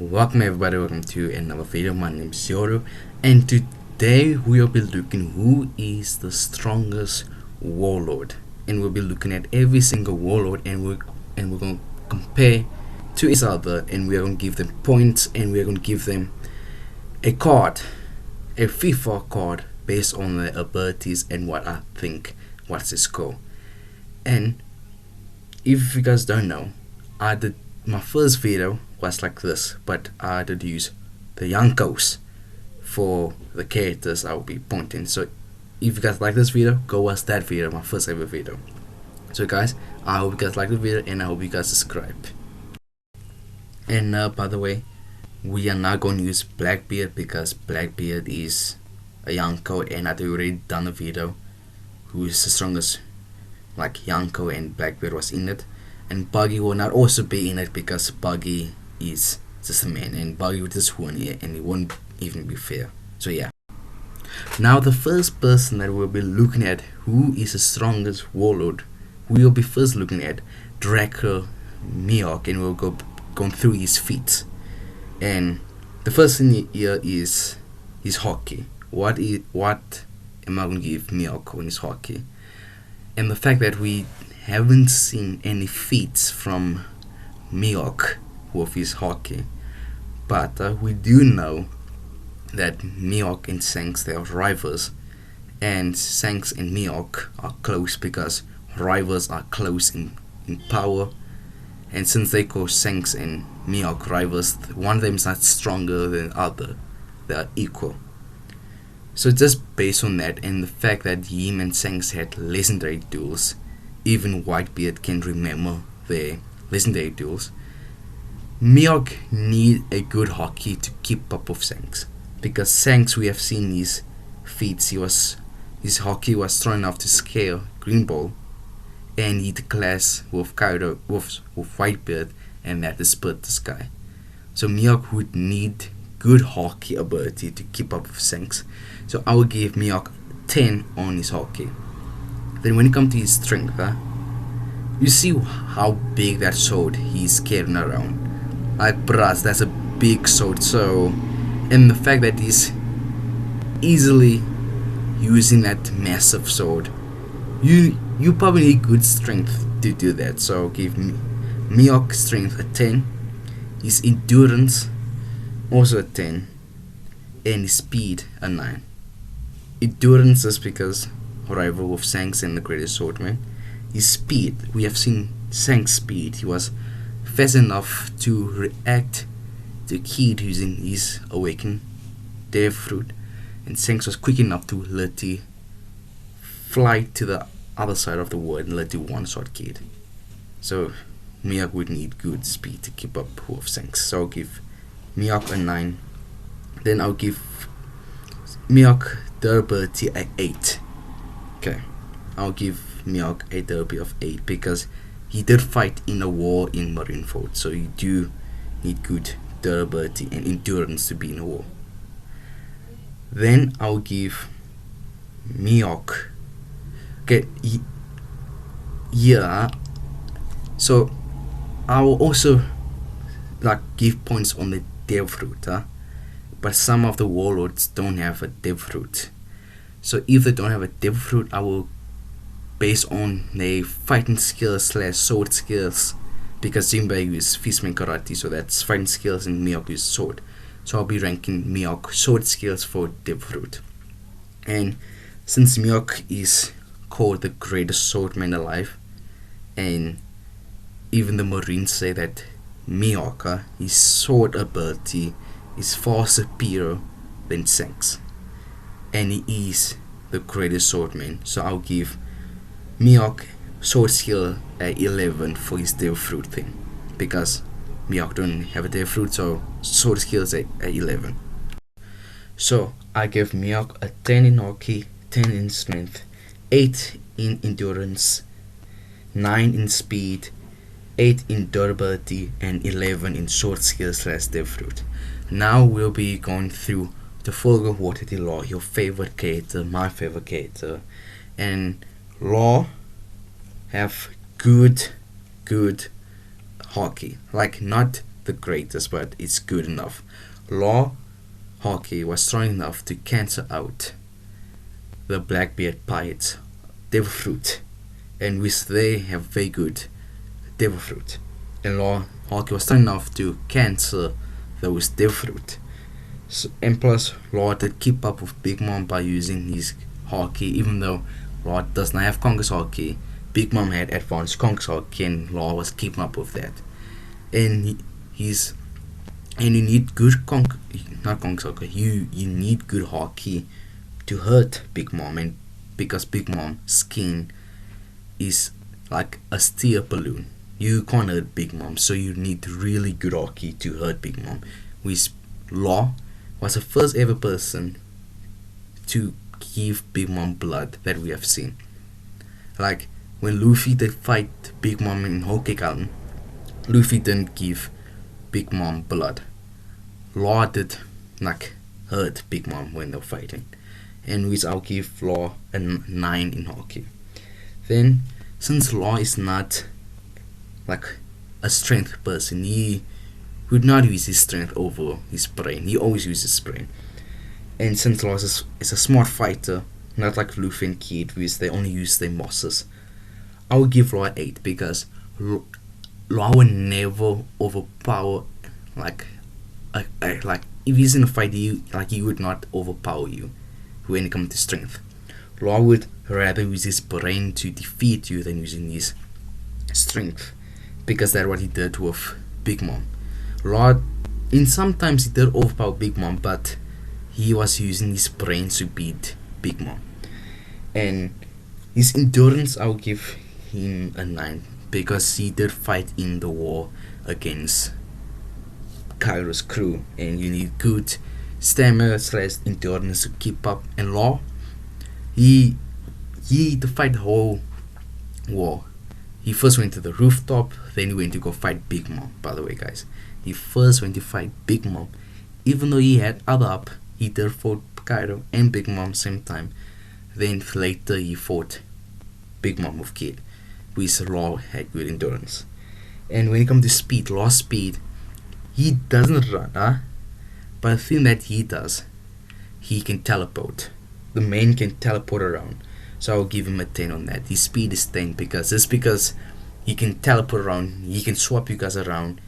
Welcome everybody, welcome to another video. My name is Zoro, and today we'll be looking who is the strongest warlord, and we'll be looking at every single warlord, and we're going to compare to each other, and we're going to give them points, and we're going to give them a card, a FIFA card based on their abilities and what I think what's the score. And if you guys don't know, I did my first video was like this, but I did use the Yonkos for the characters I will be pointing. So if you guys like this video, go watch that video, my first ever video. So guys, I hope you guys like the video, and I hope you guys subscribe. And by the way, we are not going to use Blackbeard because Blackbeard is a Yonko, and I've already done a video who is the strongest, like Yonko, and Blackbeard was in it. And Buggy will not also be in it because Buggy is just a man, and Buggy would just win it, and it won't even be fair. So yeah. Now the first person that we'll be looking at who is the strongest warlord, we will be first looking at Dracule Mihawk, and we'll going through his feats. And the first thing here is his hockey. What am I going to give Mihawk on his hockey? And the fact that we haven't seen any feats from Mihawk with his hockey, but we do know that Mihawk and Shanks, they are rivals, and Shanks and Mihawk are close because rivals are close in power. And since they call Shanks and Mihawk rivals, one of them is not stronger than the other, they are equal. So just based on that, and the fact that him and Shanks had legendary duels, even Whitebeard can remember their legendary duels, Mihawk need a good hockey to keep up with Shanks, because Shanks, we have seen his feats, his hockey was strong enough to scale Green Ball, and he declares with Kaido, with Whitebeard, and that is split the sky. So Mihawk would need good hockey ability to keep up with Shanks. So I will give Mihawk 10 on his hockey. Then when it comes to his strength, you see how big that sword he's carrying around. Like, bruh, that's a big sword. So, and the fact that he's easily using that massive sword, you probably need good strength to do that. So I'll give Mihawk strength a 10, his endurance also a 10, and his speed a 9. Endurance is because rival with Shanks and the greatest swordman. His speed, we have seen Shanks' speed. He was fast enough to react to Kid using his awakened Death Fruit, and Shanks was quick enough to let it fly to the other side of the world and let it one-shot Kid. So Mihawk would need good speed to keep up with Shanks. So I'll give Mihawk a 9. Then I'll give Mihawk durability a 8. Okay, I'll give Mihawk a durability of 8 because he did fight in a war in Marineford, so you do need good durability and endurance to be in a war. Then I'll give Mihawk, okay, yeah, so I will also like give points on the Death Fruit, but some of the warlords don't have a Death Fruit. So if they don't have a Death Fruit, I will base on their fighting skills / sword skills, because Jinbe uses Fistman Karate, so that's fighting skills, and Mihawk uses sword. So I'll be ranking Mihawk sword skills for Death Fruit. And since Mihawk is called the greatest swordman alive, and even the Marines say that Mihawk, his sword ability is far superior than Shanks, and he is the greatest swordman. So I'll give Mihawk sword skill at 11 for his Death Fruit thing, because Mihawk don't have a Death Fruit, so sword skills at 11. So I give Mihawk a 10 in hockey, 10 in strength, 8 in endurance, 9 in speed, 8 in durability, and 11 in sword skills / Death Fruit. Now we'll be going through Trafalgar Law, your favorite character, my favorite character. And Law have good hockey, like not the greatest, but it's good enough. Law Hockey was strong enough to cancel out the Blackbeard Pirates' Devil Fruit, and which they have very good Devil Fruit. And Law Hockey was strong enough to cancel those Devil Fruit. So, and plus, Law did keep up with Big Mom by using his Hockey, even though Law does not have Conquer's Hockey. Big Mom had advanced Conquer's Hockey, and Law was keeping up with that. And he's and you need good not Conquer's Hockey. You need good Hockey to hurt Big Mom, and because Big Mom's skin is like a steel balloon, you can't hurt Big Mom, so you need really good Hockey to hurt Big Mom. Which Law was the first ever person to give Big Mom blood that we have seen. Like when Luffy did fight Big Mom in Whole Cake Island, Luffy didn't give Big Mom blood. Law did like hurt Big Mom when they were fighting, and which I'll give Law a 9 in Hockey. Then, since Law is not like a strength person, he would not use his strength over his brain. He always uses his brain. And since Law is a smart fighter, not like Luffy and Kid, which they only use their muscles, I would give Law 8 because Law would never overpower like if he's in a fight, he would not overpower you when it comes to strength. Law would rather use his brain to defeat you than using his strength, because that's what he did with Big Mom. Law, in sometimes he did overpower Big Mom, but he was using his brain to beat Big Mom. And his endurance, I'll give him a 9 because he did fight in the war against Kaido's crew, and you need good stamina / endurance to keep up. And Law, he to fight the whole war, he first went to the rooftop, then he went to go fight Big Mom. By the way, guys, he first went to fight Big Mom, even though he had other up. He did fought Kaido and Big Mom same time. Then later he fought Big Mom with Kid, which Law had good endurance. And when it comes to speed, Law's speed, he doesn't run, but the thing that he does, he can teleport. The man can teleport around, so I'll give him a 10 on that. His speed is 10 because he can teleport around, he can swap you guys around.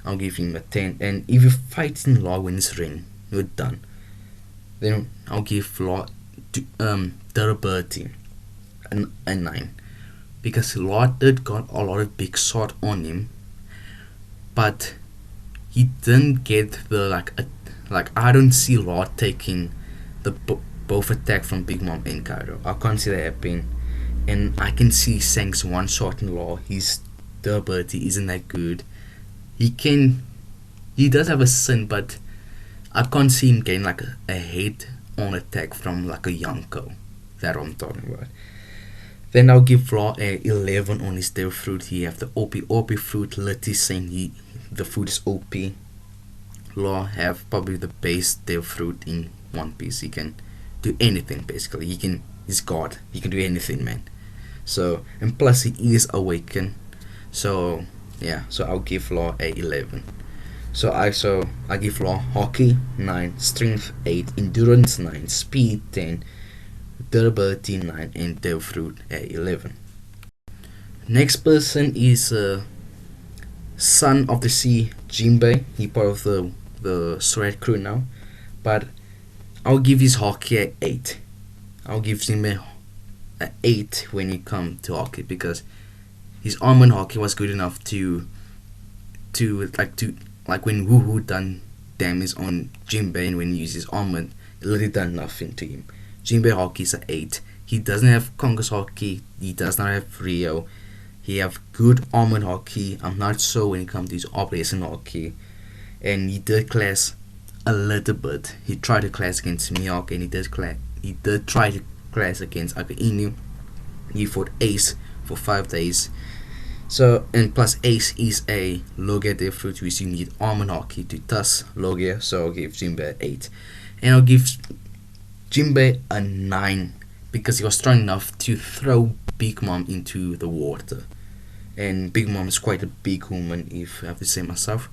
I'll give him a 10. And if you fight in Law in his ring, you're done. Then I'll give Law durability a 9 because Law did got a lot of big sword on him, but he didn't get the like I don't see Law taking the both attack from Big Mom and Kaido. I can't see that happening, and I can see Shanks one shot in Law. His durability isn't that good. He does have a sin, but I can't see him gain like a head on attack from like a Yonko. That's what I'm talking about. Then I'll give Law a 11 on his Devil Fruit. He have the OP fruit. Letty saying the fruit is OP. Law have probably the base Devil Fruit in One Piece. He can do anything basically. He's God. He can do anything, man. So, and plus he is awakened. So yeah. So I'll give Law a 11. So I give Law Hockey 9, Strength 8, Endurance 9, Speed 10, Durability 9, and Devil Fruit a 11. Next person is Son of the Sea, Jinbe. He part of the Sword crew now, but I'll give his Hockey a 8. I'll give Jinbe a 8 when it comes to Hockey because his armor Hockey was good enough to when Woohoo done damage on Jinbe, and when he uses armor, it literally done nothing to him. Jinbe Hockey is an 8. He doesn't have Conquer's Hockey. He does not have Rio. He have good armored Hockey. I'm not sure when it comes to his operation Hockey. And he did class a little bit. He tried to class against Mihawk, and he did try to class against Akainu. He fought Ace for 5 days. So, and plus Ace is a Logia Devil Fruit, which you need armor Hockey to toss Logia, so I'll give Jinbe 8. And I'll give Jinbe a 9 because he was strong enough to throw Big Mom into the water. And Big Mom is quite a big woman, if I have to say myself.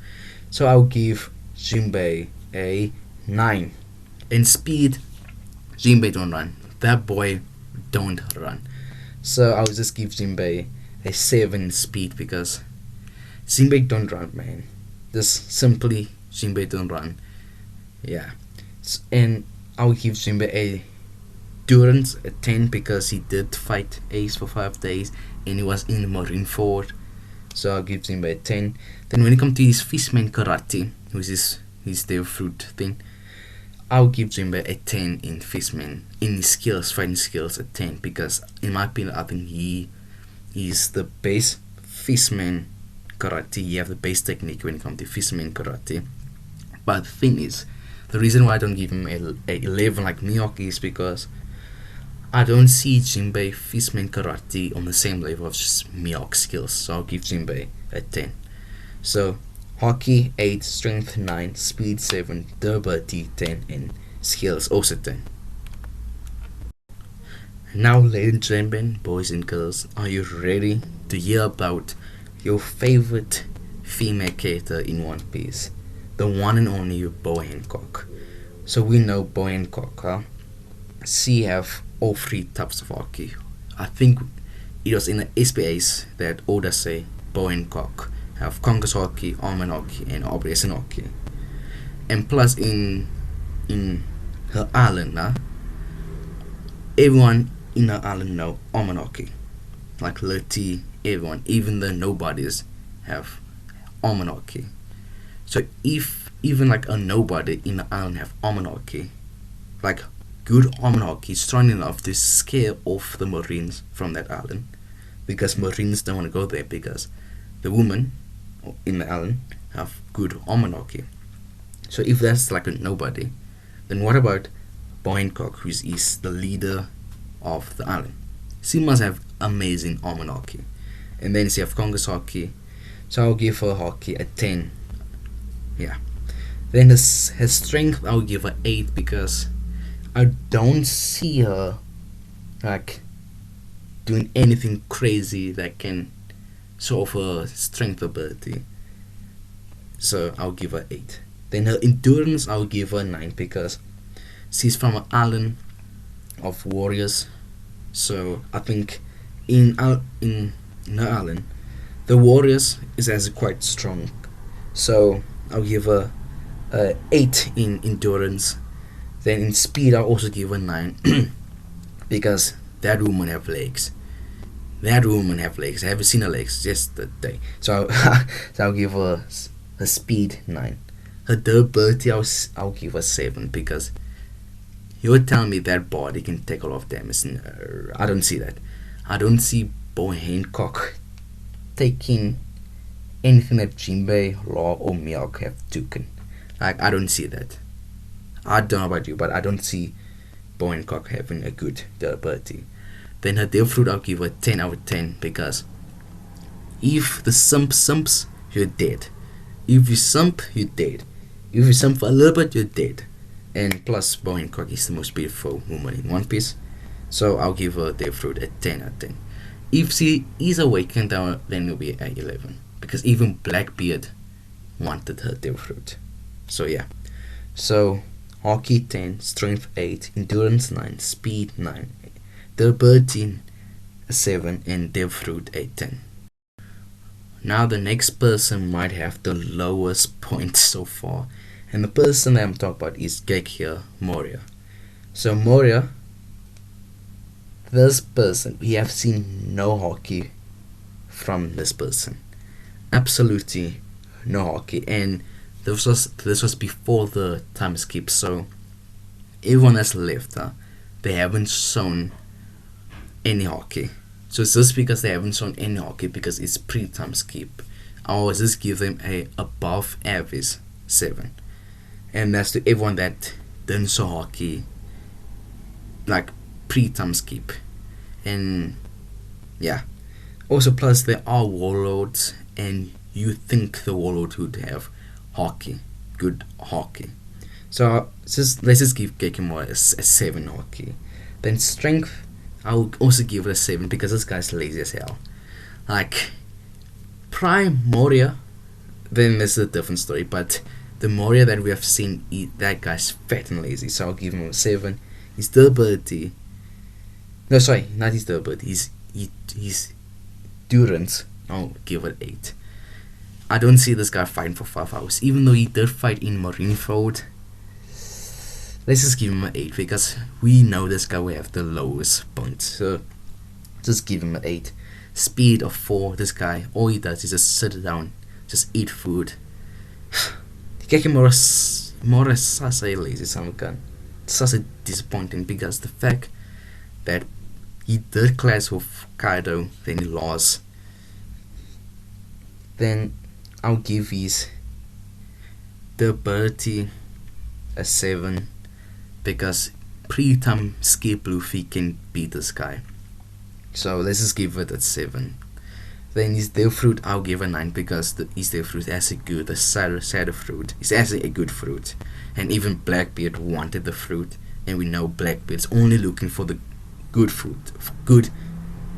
So I'll give Jinbe a 9. In speed, Jinbe don't run. That boy don't run. So I'll just give Jinbe a 7 in speed because Jinbe don't run, man. Just simply Jinbe don't run. Yeah. And I'll give Jinbe a endurance a 10 because he did fight Ace for 5 days and he was in the Marine Fort. So I'll give Jinbe a 10. Then when it comes to his Fishman Karate, which is his Devil Fruit thing, I'll give Jinbe a 10 in Fishman. In his skills, fighting skills, a 10 because in my opinion I think he is the best Fishman Karate. You have the base technique when it comes to Fishman Karate. But the thing is, the reason why I don't give him a 11 like Mihawk is because I don't see Jinbe Fishman Karate on the same level of just Mihawk skills. So I'll give Jinbe a 10. So Hockey 8, Strength 9, Speed 7, Durability 10, and Skills also 10. Now, ladies and gentlemen, boys and girls, are you ready to hear about your favorite female character in One Piece? The one and only Boa Hancock. So we know Boa Hancock, huh? She have all 3 types of hockey. I think it was in the SPAs that Oda say Boa Hancock have Conquer's hockey, Almond hockey, and Operation hockey. And plus in her island, everyone in her island know Almond hockey. Like Leti, everyone, even the nobodies have Almond hockey. So if even like a nobody in the island have Almond hockey, like good Almond hockey, strong enough to scare off the Marines from that island, because Marines don't want to go there because the women in the island have good Almond hockey. So if that's like a nobody, then what about Boa Hancock, who is the leader of the island? She must have amazing Almond hockey. And then she have Congress hockey. So I'll give her hockey a 10. Yeah. Then her strength, I'll give her 8 because I don't see her like doing anything crazy that can show off her strength ability. So I'll give her 8. Then her endurance, I'll give her 9 because she's from an island of warriors. So I think in her island, the warriors is as quite strong. So I'll give her 8 in endurance. Then in speed, I'll also give her 9 because that woman have legs. That woman have legs. I haven't seen her legs just the day. So I'll give her speed 9. Her durability, I'll give her 7 because you're telling me that body can take a lot of damage. No, I don't see that. I don't see Boa Hancock taking anything that Jinbe, Law, or Mihawk have taken. Like, I don't see that. I don't know about you, but I don't see Boa Hancock having a good durability. Then her Devil Fruit, I'll give her 10 out of 10 because if the sumps, you're dead. If you sump, you're dead. If you sump for a little bit, you're dead. And plus, Boa Hancock is the most beautiful woman in One Piece. So I'll give her Devil Fruit a 10 out of 10. If she is awakened, then it'll be a 11. Because even Blackbeard wanted her Devil Fruit. So yeah. So Hockey 10, Strength 8, Endurance 9, Speed 9, Durability 7, and Devil Fruit a 10. Now the next person might have the lowest points so far. And the person that I'm talking about is Gecko, Moria. So Moria, this person, we have seen no hockey from this person. Absolutely no hockey. And this was before the time skip. So everyone that's left, they haven't shown any hockey. So it's just because they haven't shown any hockey because it's pre-time skip. I always just give them a above average 7. And that's to everyone that didn't show hockey like pre-time skip. And yeah. Also plus there are warlords and you think the warlord would have hockey. Good hockey. So let's just give Gecko a 7 hockey. Then strength, I'll also give it a 7 because this guy's lazy as hell. Like Prime Moria then there's a different story. But the Moria that we have seen, that guy's fat and lazy, so I'll give him a 7. His durability, no, sorry, not his durability, his endurance, I'll give it 8. I don't see this guy fighting for 5 hours, even though he did fight in Marineford. Let's just give him an 8 because we know this guy will have the lowest points. So just give him an 8. Speed of 4. This guy, all he does is just sit down, just eat food. Kijk more sasa lazy some gun. Such a disappointing because the fact that he did clash with Kaido, then he lost. Then I'll give his durability a 7 because pre-time skip Luffy can beat this guy. So let's just give it a 7. Then his Death Fruit, I'll give a 9 because his Death Fruit has a good, the cider fruit is actually a good fruit. And even Blackbeard wanted the fruit, and we know Blackbeard's only looking for the good fruit, good,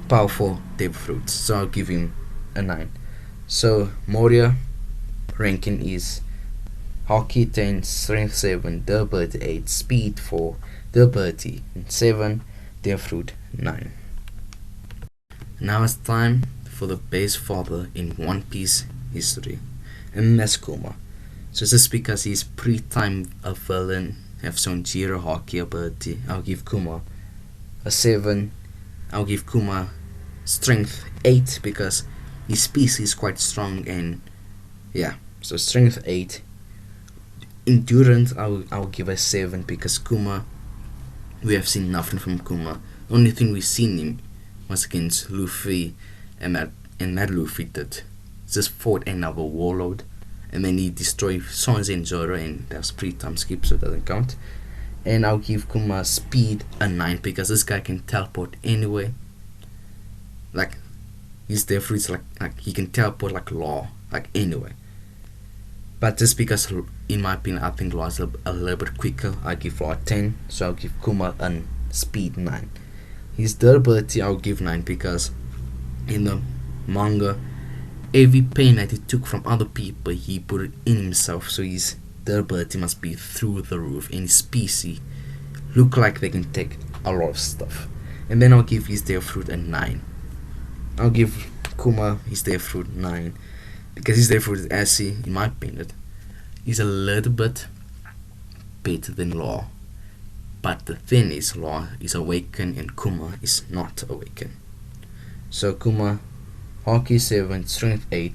powerful Death Fruits. So I'll give him a 9. So Moria ranking is Hockey 10, Strength 7, Durability 8, Speed 4, Durability 7, Death Fruit 9. Now it's time for the base father in One Piece history, and that's Kuma. So just because he's pre-time a villain, have some zero hockey ability, I'll give Kuma a 7. I'll give Kuma strength 8 because his species is quite strong, and yeah, so strength 8. Endurance I'll give a 7 because Kuma, we have seen nothing from Kuma. The only thing we've seen him was against Luffy, and that Luffy did just fought another warlord, and then he destroyed Sanji and Zoro, and that's pre-time skip, so it doesn't count. And I'll give Kuma speed a 9 because this guy can teleport anywhere. Like his Death Fruits, like he can teleport like Law, like anywhere. But just because, in my opinion, I think Law is a little bit quicker, I give Law 10, so I'll give Kuma a speed 9. His durability I'll give 9 because in the manga, every pain that he took from other people, he put it in himself, so his durability must be through the roof, and his species look like they can take a lot of stuff. And then I'll give his Death Fruit a 9. I'll give Kuma his Death Fruit 9 because his Death Fruit is actually, in my opinion, is a little bit better than Law. But the thing is, Law is awakened and Kuma is not awakened. So Kuma, Hockey 7, Strength 8,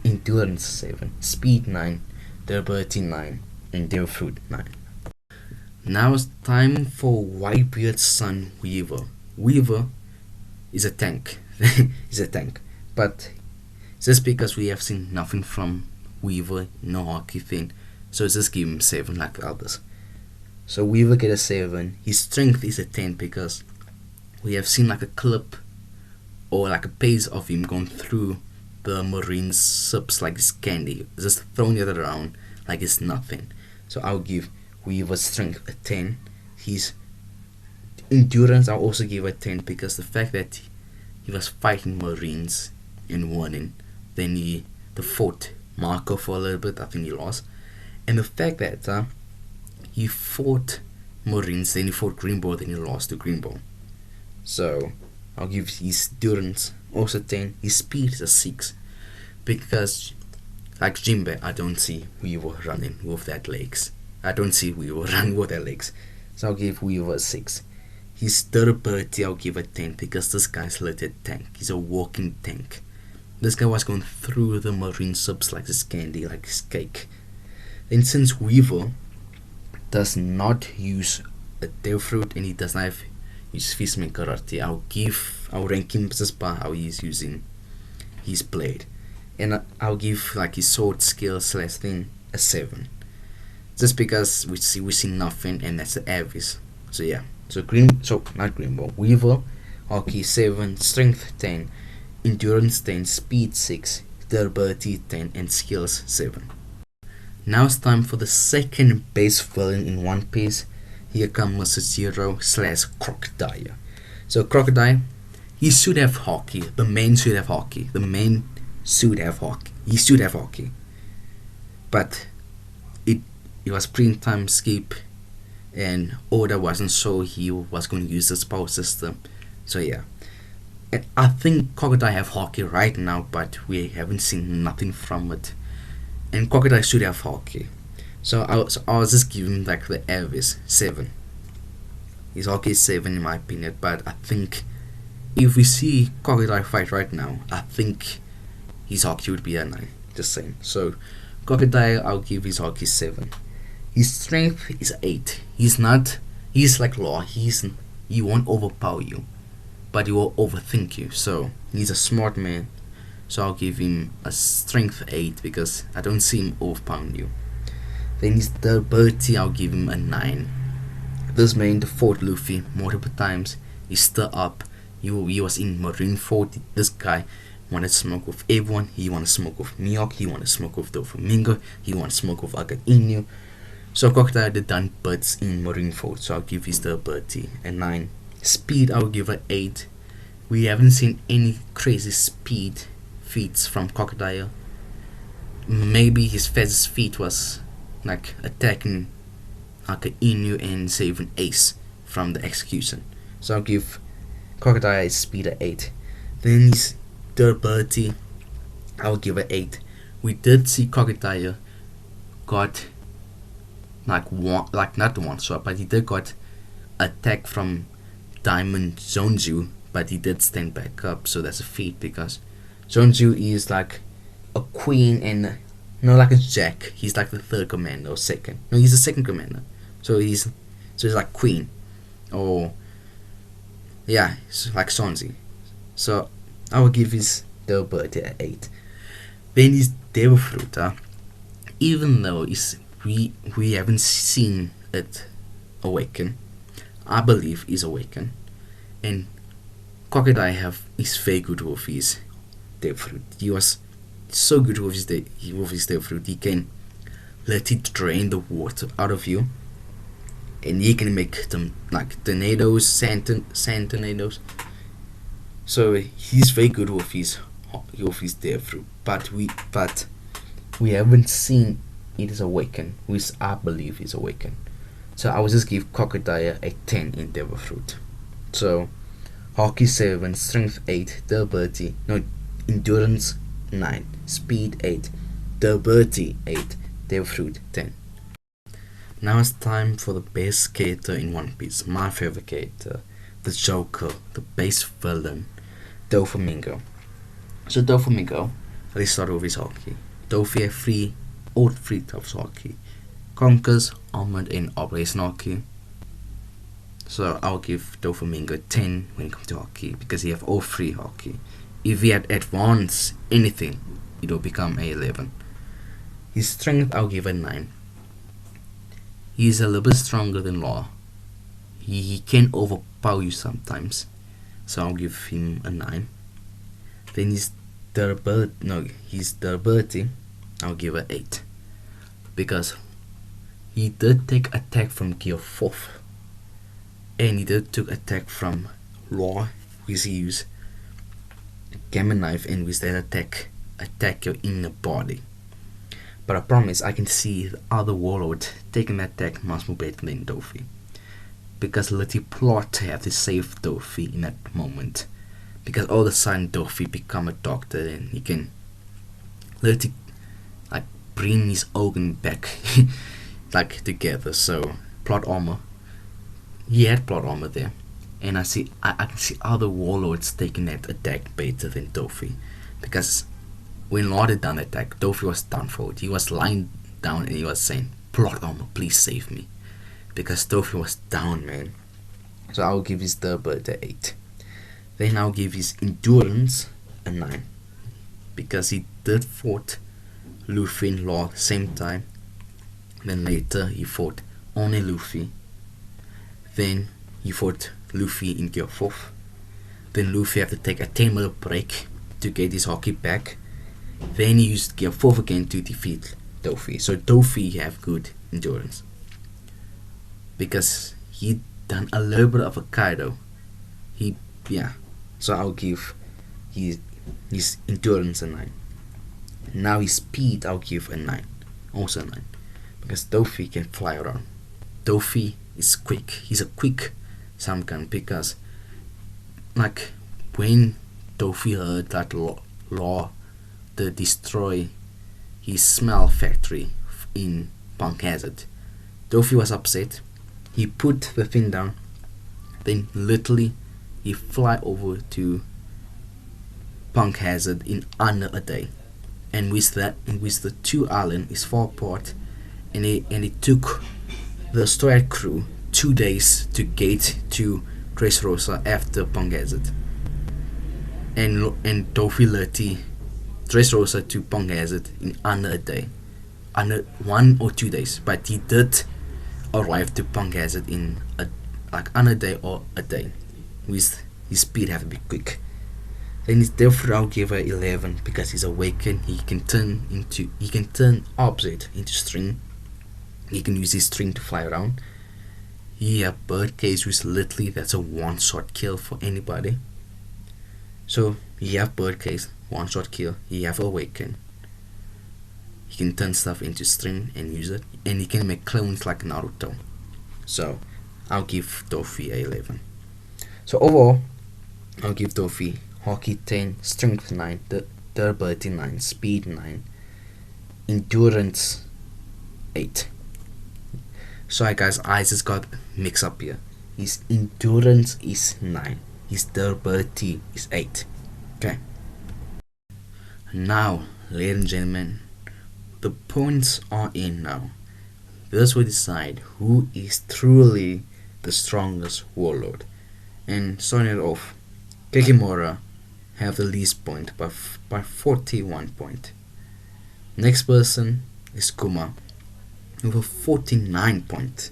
Endurance 7, Speed 9, Durability 9, and Death Fruit 9. Now it's time for Whitebeard's son Weevil. Weevil is a tank. He's a tank. But just because we have seen nothing from Weevil, no hockey thing, so just give him 7 like others. So Weevil get a 7. His strength is a 10 because we have seen like a clip or like a page of him going through the marine ships like it's candy, just throwing it around like it's nothing. So I'll give Weaver's strength a 10. His endurance I'll also give a 10 because the fact that he was fighting marines and winning, then he fought Marco for a little bit, I think he lost, and the fact that he fought marines, then he fought Greenbow, then he lost to Greenbow. So I'll give his endurance also 10. His speed is a 6 because like Jinbe, I don't see Weevil running with that legs. I don't see Weevil running with that legs. So I'll give Weevil a 6. His durability I'll give a 10 because this guy's a legit tank. He's a walking tank. This guy was going through the marine subs like this candy, like this cake. And since Weevil does not use a Death Fruit and he does not have his Fistman Karate, I'll rank him just by how he's using his blade. And I'll give like his sword skill slash thing a 7. Just because we see nothing, and that's the average. So yeah. So not Greenbow. Weevil, Hockey 7, Strength 10, Endurance 10, Speed 6, Durability 10, and Skills 7. Now it's time for the second base villain in One Piece. Here comes Mr. Zero / Crocodile. So Crocodile, he should have hockey. The main should have hockey. The main should have hockey. He should have hockey. But it was pre-time skip, and Oda wasn't sure he was going to use this power system. So yeah. And I think Crocodile have hockey right now, but we haven't seen nothing from it. And Crocodile should have hockey. So I was just giving like the average 7. His hockey is 7 in my opinion, but I think if we see Crocodile fight right now, I think his hockey would be a 9. Just saying. So Crocodile, I'll give his hockey 7. His strength is 8. He's like Law. He won't overpower you, but he will overthink you. So he's a smart man. So I'll give him a strength 8 because I don't see him overpowering you. Then his ability, I'll give him a 9. This man fought Luffy multiple times. He's still up. He was in Marineford. This guy wanted to smoke with everyone. He wanted to smoke with Mihawk. He wanted to smoke with Doflamingo. He wanted to smoke with Inu. So Crocodile did done bits in Marineford. So I'll give his ability a 9. Speed, I'll give it 8. We haven't seen any crazy speed feats from Crocodile. Maybe his fastest feat was like attacking Inu and saving Ace from the execution. So I'll give Crocodile speed at 8. Then his durability, I'll give it 8. We did see Crocodile got not one shot, but he did got attack from Diamond Zonju, but he did stand back up, so that's a feat because Zonju is like a queen and no, like a Jack. He's like the third commander or second. No, he's the second commander. So he's like queen, or yeah, it's like Sonzi. So I will give his durability at 8. Then his Devil Fruit, even though we haven't seen it awaken, I believe is awaken, and Crocodile is very good with his Devil Fruit. He was so good with his Devil Fruit. He can let it drain the water out of you, and he can make them like tornadoes, sand tornadoes. So he's very good with his Devil Fruit. But we haven't seen it is awakened, which I believe is awakened. So I will just give Crocodile a 10 in Devil Fruit. So hockey 7, strength 8, endurance 9, speed 8, durability 8, Devil Fruit 10. Now it's time for the best character in One Piece, my favorite character, the Joker, the base villain, Doflamingo. So Doflamingo, let's start with his hockey. Dofi has all three types of hockey: Conquers, Armored, and Operation Hockey. So I'll give Doflamingo 10 when it comes to hockey because he have all three hockey. If he had advanced anything, it will become a 11. His strength, I'll give a 9. He's a little bit stronger than Law. He can overpower you sometimes, so I'll give him a 9. Then his durability, I'll give it 8 because he did take attack from Gear 4th, and he did took attack from Law, which he used Gamma Knife, and with that attack your inner body. But I promise I can see the other Warlord taking that attack much more better than Dofi, because let you plot to have to save Dofi in that moment, because all of a sudden Dofi become a doctor and he can let it like bring his organ back like together. So plot armor, he had plot armor there, and I can see other Warlords taking that attack better than Dofi, because when Lord had done the attack, Dofi was done for it. He was lying down and he was saying, "Plot armor, please save me," because Dofi was down, man. So I'll give his durability 8. Then I'll give his endurance a 9, because he did fought Luffy and Law at the same time. Then later he fought only Luffy. Then he fought Luffy in Gear 4th. Then Luffy had to take a 10-minute break to get his hockey back. Then he used Gear 4th again to defeat Dofi. So Dofi have good endurance, because he done a little bit of a Kaido. So I'll give his endurance a 9. Now his speed I'll give a 9, also a 9, because Dofi can fly around. Dofi is quick. He's a quick Samkan, because like when Dofi heard that law to destroy his smell factory in Punk Hazard, Dofi was upset. He put the thing down, then literally he fly over to Punk Hazard in under a day. And with that, and with the two island is far apart, and it took the Stoic crew 2 days to get to Dressrosa after Punk Hazard. And Dofi literally Dressrosa to Punk Hazard in under a day, under 1 or 2 days. But he did arrive to Punk Hazard in under a day or a day. With his speed have to be quick. Then therefore I'll give her 11, because he's awakened. He can turn opposite into string. He can use his string to fly around. He have Birdcage, which literally that's a one-shot kill for anybody. So he have Birdcage, one-shot kill. He have Awaken. He can turn stuff into string and use it, and he can make clones like Naruto. So I'll give Dofi a 11. So overall, I'll give Dofi Hockey 10, Strength 9, Durability 9, Speed 9, Endurance 8. Sorry guys, I just got mixed up here. His Endurance is 9, his Durability is 8. Okay. Now, ladies and gentlemen, the points are in now. This will decide who is truly the strongest warlord. And starting it off, Kekimura have the least point by 41 point. Next person is Kuma with a 49 point.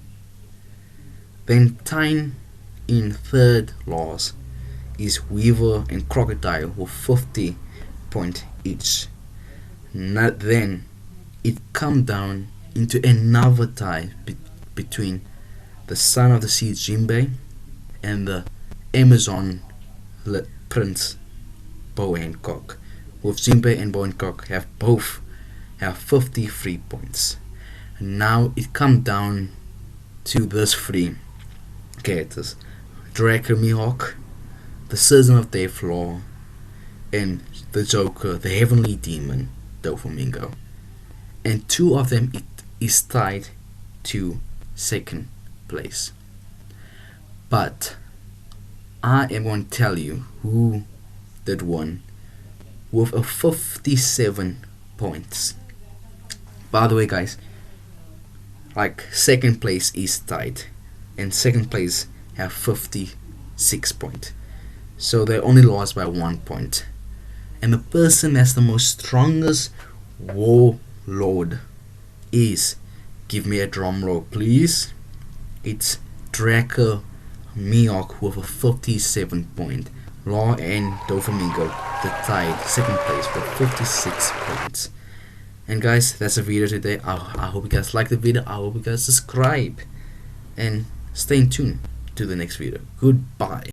Then tying in third laws is Weevil and Crocodile with 50 point each. Then it come down into another tie between the Son of the Sea Jinbe and the Amazon Prince Boa Hancock, with Jinbe and Boa Hancock have both have 53 points. Now it comes down to these three characters: Dracule, Mihawk, the Citizen of Death Law, and the Joker, the Heavenly Demon, Doflamingo. And two of them is tied to second place. But I am going to tell you who did won with a 57 points. By the way guys, like second place is tied and second place have 56 points, so they only lost by 1 point. And the person that's the most strongest warlord is, give me a drum roll please, it's Dracule Mihawk with a 57 point. Law and Doflamingo the tied second place with 56 points. And guys, that's the video today. I hope you guys like the video. I hope you guys subscribe and stay in tune to the next video. Goodbye.